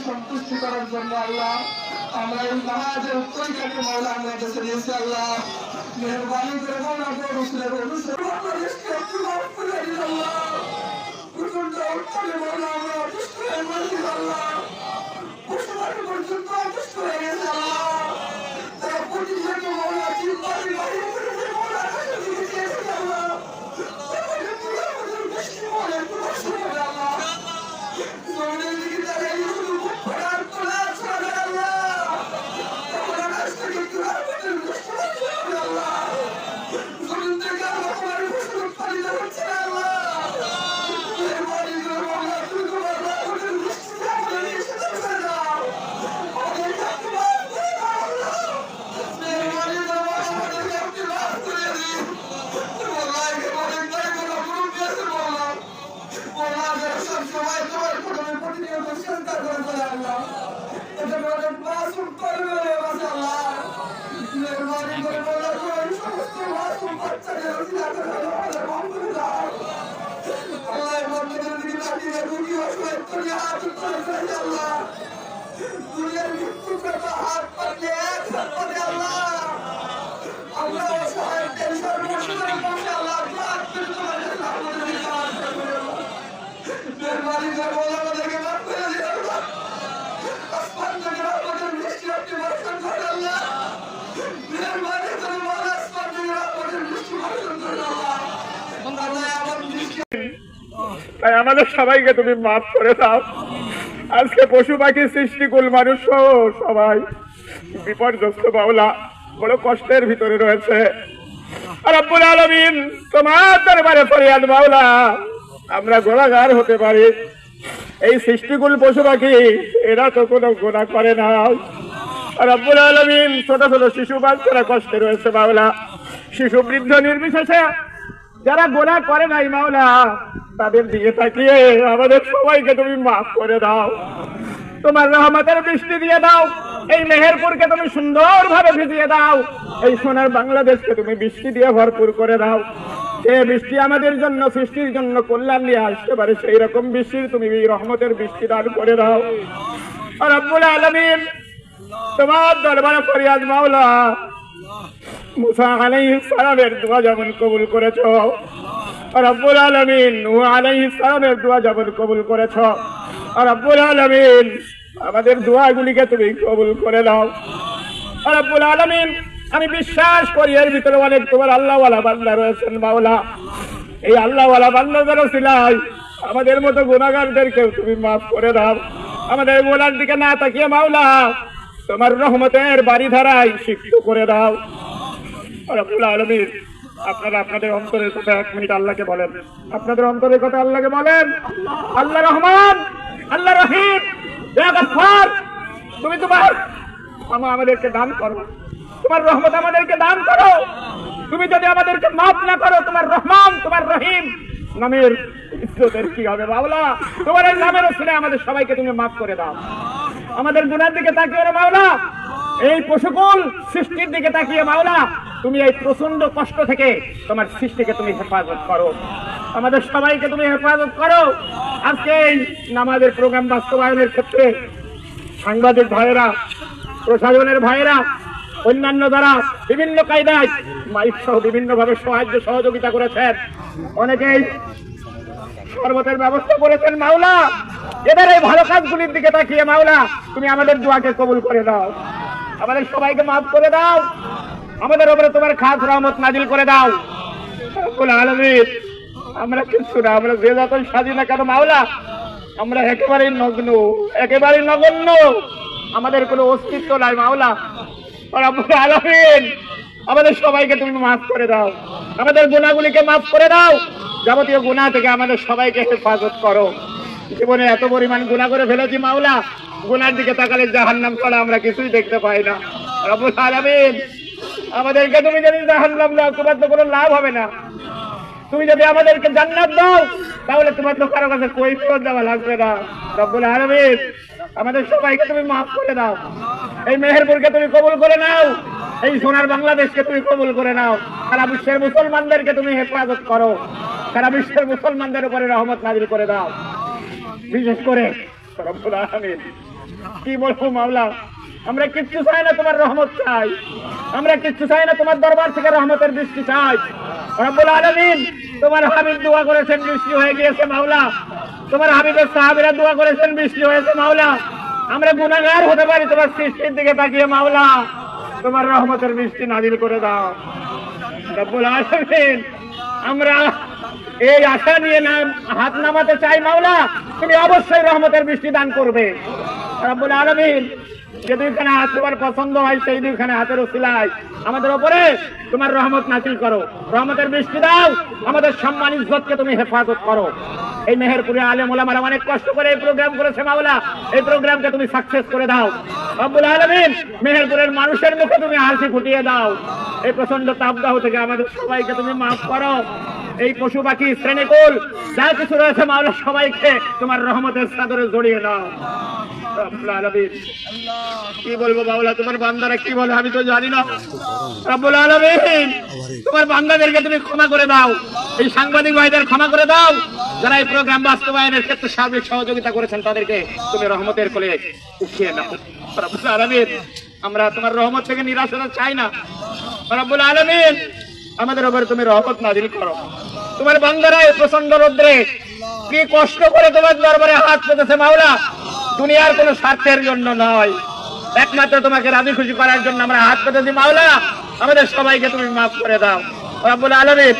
সন্তুষ্টি করার জন্য আল্লাহ আমরা এই নামাজের তরিকাকে মাওলা আমরা কাছে নিয়েছি আল্লাহ মেহরবানি করে মাওলা রসুলের অনুসরণ বাংলাদেশকে একটু মাফ করে দিন আল্লাহ প্রচন্ড উত্তরে মাওলা আমরা অসুস্থ হয়ে পড়েছি আল্লাহ পশুবাড়ি পর্যন্ত অসুস্থ হয়ে গেছে আল্লাহ তারা প্রতিদিনকে মাওলা চিন্তারি বাড়ি করে মাওলা কাছে দিয়ে দিয়েছে আল্লাহ বৃষ্টি বলে তোমার সময় আল্লাহ জমিনের দিকে দাঁড়িয়ে শুধু মুখ করার তোলা ছাড়ে আল্লাহ আমরা কাছ থেকে তোলার মধ্যে বৃষ্টি হচ্ছে আল্লাহ জমিন থেকে আল্লাহ তোমার ফসল উৎপাদিত হচ্ছে আল্লাহ মেহরবানি করে মাওলা তুমি তোমার রহমতের বৃষ্টিতে আমাদের এসে করে দাও আমাদেরকে তোমার করে দাও আল্লাহ মেহরবানি করে আমাদেরকে আপনি মাফ করে দিন আল্লাহ অনেক দায়িত্ব গ্রহণ করেছে মাওলা মাওলা যারা সবসময় তোমার প্রথমে প্রতিনিয়ত চিন্তা করে আল্লাহ এটা আমাদের মাসুম করবে আল্লাহ মেহরবানি করে মাওলা তোমার সমস্ত মাসুম বাচ্চাদের উদ্ধার করে আমাদের মাফ করে দাও আল্লাহ বান্দাদের দিকে তাকিয়ে দুঃখী অসহায় করে হাত উত্তোলন আল্লাহ দুনিয়ার মৃত্যুটা হাত পাকিয়ে এক হাত পাতে আল্লাহ আমরা অসহায় টেনশন মুশকিলের মধ্যে আল্লাহ হাত পেতে তোমার কাছে আমাদের বিচার করবে মেহরবানি করে মাওলা আমাদেরকে মাফ করে দিন আল্লাহ আসমান থেকে আমাদের বৃষ্টি আপনি বর্ষণ করেন আল্লাহ মেহরবানি করে মাওলা আসমান থেকে আমাদের বৃষ্টি বর্ষণ করেন আল্লাহ তাই আমাদের সবাইকে তুমি মাফ করে দাও আজকে পশু পাখি সৃষ্টিকুল মানুষ সহ সবাই বিপর্যস্ত মাওলা বড় কষ্টের ভিতরে রয়েছে রব্বুল আলামিন তোমার দরবারে ফরিয়াদ মাওলা আমরা গুনাহগার হতে পারি এই সৃষ্টিকুল পশু পাখি এরা তো কোনো গুনাহ করে না রব্বুল আলামিন ছোট ছোট শিশু বাচ্চারা কষ্টে রয়েছে মাওলা শিশু বৃদ্ধ নির্বিশেষে যারা গুনাহ করে নাই মাওলা তাদের দিকে তাকিয়ে আমাদের সবাইকে তুমি মাফ করে দাও তোমার রহমতের বৃষ্টি দিয়ে দাও এই মেহেরপুরকে তুমি সুন্দরভাবে ভিজিয়ে দাও এই সোনার বাংলাদেশকে তুমি বৃষ্টি দিয়ে ভরপুর করে দাও যে বৃষ্টি আমাদের জন্য সৃষ্টির জন্য কল্যাণ নিয়ে আসতে পারে সেই রকম বৃষ্টির তুমি রহমতের বৃষ্টি দান করে দাও রব্বুল আলামিন তোমার দরবারে ফরিয়াদ মাওলা মুসা আলাইহিস সালামের দোয়া যেমন কবুল করেছো রব্বুল আলামিন নূহ আলাইহিস সালামের দোয়া যেমন কবুল করেছো রব্বুল আলামিন আমাদের দোয়াগুলিকে তুমি কবুল করে দাও রব্বুল আলামিন আমি বিশ্বাস করি এর ভিতরে অনেক তোমার আল্লাহওয়ালা বান্দা রয়েছেন মাওলা এই আল্লাহওয়ালা বান্দাদের ওসিলায় আমাদের মতো গুনাহগারদেরকেও তুমি মাফ করে দাও আমাদের গোলার দিকে না তাকিয়ে মাওলা তোমার রহমতের বাড়িধারায় সিক্ত করে দাও রব্বুল আলামিন আপনারা আপনাদের অন্তরের কথা এক মিনিট আল্লাহকে বলেন আপনাদের অন্তরের কথা আল্লাহকে বলেন আল্লাহ রহমান আল্লাহ রহিম ইয়া গফফার তুমি তোমার আমাদেরকে দান করো তোমার রহমত আমাদেরকে দান করো তুমি যদি আমাদেরকে মাফ না করো তোমার রহমান তোমার রহিম নামের ইজ্জতের কি হবে মাওলা তোমার এই নামের ওসিলায় আমাদের সবাইকে তুমি মাফ করে দাও আমাদের গুনার দিকে তাকিয়ে মাওলা এই পশুকুল সৃষ্টির দিকে তাকিয়ে মাওলা তুমি এই প্রচন্ড কষ্ট থেকে তোমার সৃষ্টিকে তুমি হেফাজত করো আমাদের সবাইকে তুমি হেফাজত করো আজকে এই নামাজের প্রোগ্রাম বাস্তবায়নের ক্ষেত্রে সাংবাদিক ভাইয়েরা প্রশাসনের ভাইয়েরা অন্যান্য দ্বারা বিভিন্ন কায়দায় মাইক সহ বিভিন্ন ভাবে সাহায্য সহযোগিতা করেছেন অনেকেই শরবতের ব্যবস্থা করেছেন মাওলা এদের এই ভালো কাজগুলির দিকে তাকিয়ে মাওলা তুমি আমাদের দোয়াকে কবুল করে দাও আমাদের সবাইকে মাফ করে দাও, আমাদের উপরে তোমার খাস রহমত নাজিল করে দাও রব্বুল আলামিন। আমরা কিছু না, আমরা যে যত সাজি না কেন মাওলা, আমরা একেবারেই নগ্ন, একেবারেই নগণ্য, আমাদের কোনো অস্তিত্ব নাই মাওলা রব্বুল আলামিন। আমাদের সবাইকে তুমি মাফ করে দাও, আমাদের গুনাহগুলিকে মাফ করে দাও, যাবতীয় গুনাহ থেকে আমাদের সবাইকে হেফাজত করো। জীবনে এত পরিমাণ গুনাহ করে ফেলেছি মাওলা, গুনার দিকে তাকালে জাহান্নাম ছাড়া আমরা কিছুই দেখতে পাই না রব্বুল আলামিন। আমাদেরকে তুমি যদি জাহান্নাম দাও, তোমার তো কোনো লাভ হবে না। তুমি যদি আমাদেরকে জান্নাত দাও, তাহলে তোমার তো কারো কাছে কৈফিয়ত দেওয়া লাগবে না রব্বুল আলামিন। আমাদের সবাইকে তুমি মাফ করে দাও, এই মেহেরপুরকে তুমি কবুল করে নাও, এই সোনার বাংলাদেশকে তুমি কবুল করে নাও। সারা বিশ্বের মুসলমানদেরকে তুমি হেফাজত করো, সারা বিশ্বের মুসলমানদের উপরে রহমত নাজিল করে দাও। বিশেষ করে রব্বুল আলামিন কি বলবো মাওলা, আমরা কিচ্ছু চাই না, তোমার রহমত চাই, আমরা কিচ্ছু চাই না, তোমার দরবার থেকে রহমতের বৃষ্টি চাই রব্বুল আলামিন। তোমার হাবিব দোয়া করেছেন, বৃষ্টি হয়ে গিয়েছে মাওলা, তোমার হাবিবের সাহাবীরা দোয়া করেছেন, বৃষ্টি হয়েছে মাওলা। আমরা গুনাহগার হতে পারি, তোমার সৃষ্টির দিকে তাকিয়ে মাওলা তোমার রহমতের বৃষ্টি নাজিল করে দাও রব্বুল আলামিন। আমরা এই আশা নিয়ে হাত নামাতে চাই মাওলা, তুমি অবশ্যই রহমতের বৃষ্টি দান করবে রব্বুল আলামিন। যে দুইখানে হাত তোমার পছন্দ হয়, সেই দুইখানে হাতের উসিলায় আমাদের উপরে তোমার রহমত নাজিল করো, রহমতের বৃষ্টি দাও, আমাদের সম্মান ইজ্জতকে তুমি হেফাজত করো। এই মেহেরপুরে আলেম ওলামারা অনেক কষ্ট করে এই প্রোগ্রাম করেছে মাওলা, এই প্রোগ্রামকে তুমি সাকসেস করে দাও রব্বুল আলামিন। মেহেরপুরের মানুষের মুখে তুমি হাসি ফুটিয়ে দাও, এই প্রচন্ড তাপদাহ থেকে আমাদের সবাইকে তুমি মাফ করো। এই পশু পাখি শ্রেণীকুল যা কিছু রয়েছে মাওলা, সবাইকে তোমার রহমতের চাদরে জড়িয়ে নাও রব্বুল আলামিন। কি বলবো মাওলা, তোমার বান্দারা কি বলে আমি তো জানি না রব্বুল আলামিন। তোমার বান্দাদেরকে তুমি ক্ষমা করে দাও, এই সাংবাদিক ভাইদের ক্ষমা করে দাও, যারা এই প্রোগ্রাম বাস্তবায়নের ক্ষেত্রে সার্বিক সহযোগিতা করেছেন, তাদেরকে তুমি রহমতের কোলে উঠিয়ে নাও রব্বুল আলামিন। আমরা তোমার রহমত থেকে নিরাশ হতে চাই না রব্বুল আলামিন, আমাদের উপরে তুমি রহমত নাজিল করো। তোমার বান্দারা এই প্রচন্ড রৌদ্রে কি কষ্ট করে তোমার দরবারে হাত পেতেছে মাওলা, দুনিয়ার কোনো স্বার্থের জন্য নয়, একমাত্র তোমাকে রাজি খুশি করার জন্য আমরা হাত পেতেছি মাওলা। আমাদের সবাইকে তুমি মাফ করে দাও রব্বুল আলামিন।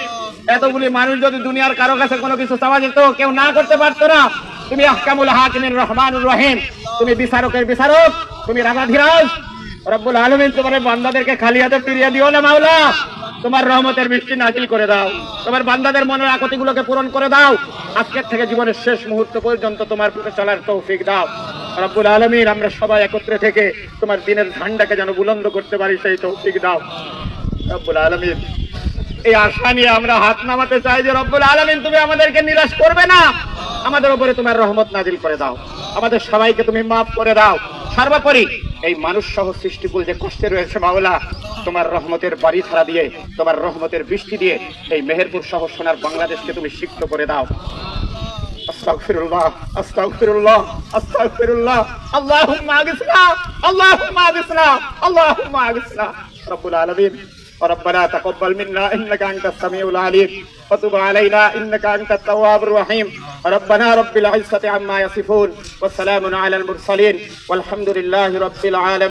এতগুলি মানুষ যদি দুনিয়ার কারো কাছে কোনো কিছু চাওয়া যেত, কেউ না করতে পারতো না, তুমি আহকামুল হাকিমির রহমানুর রহিম, তুমি বিচারকের বিচারক, তুমি রাজাধিরাজ রব্বুল আলামিন। তোমার বান্দাদেরকে খালি হাতে ফিরিয়ে দিও না মাওলা, তোমার রহমতের বৃষ্টি নাজিল করে দাও, তোমার বান্দাদের মনের আকতিগুলোকে পূরণ করে দাও, আজকের থেকে জীবনের শেষ মুহূর্ত পর্যন্ত তোমার পথে চলার তৌফিক দাও রব্বুল আলামিন। আমরা সবাই একত্রে থেকে তোমার দিনের ঝান্ডাকে যেন বুলন্দ করতে পারি, সেই তৌফিক দাও রব্বুল আলামিন। এই আশা নিয়ে আমরা হাত নামাতে চাই যে রব্বুল আলামিন তুমি আমাদেরকে নিরাশ করবে না, আমাদের উপরে তোমার রহমত নাজিল করে দাও, আমাদের সবাইকে তুমি মাফ করে দাও। সর্বোপরি এই মানুষ সহ সৃষ্টিকুল যে কষ্টে রয়েছে মাওলা, তোমার রহমতের বাড়ি ছাড়া দিয়ে, তোমার রহমতের বৃষ্টি দিয়ে এই মেহেরপুর সহ সোনার বাংলাদেশকে তুমি সিক্ত করে দাও। আস্তাগফিরুল্লাহ, আস্তাগফিরুল্লাহ, আস্তাগফিরুল্লাহ। আল্লাহুম্মা আগিসনা, আল্লাহুম্মা আগিসনা, আল্লাহুম্মা আগিসনা রব্বুল আলামিন। ربنا تقبل منا انك انت السميع العليم وتب علينا انك انت التواب الرحيم. ربنا رب العزة عما يصفون والسلام على المرسلين والحمد لله رب العالمين.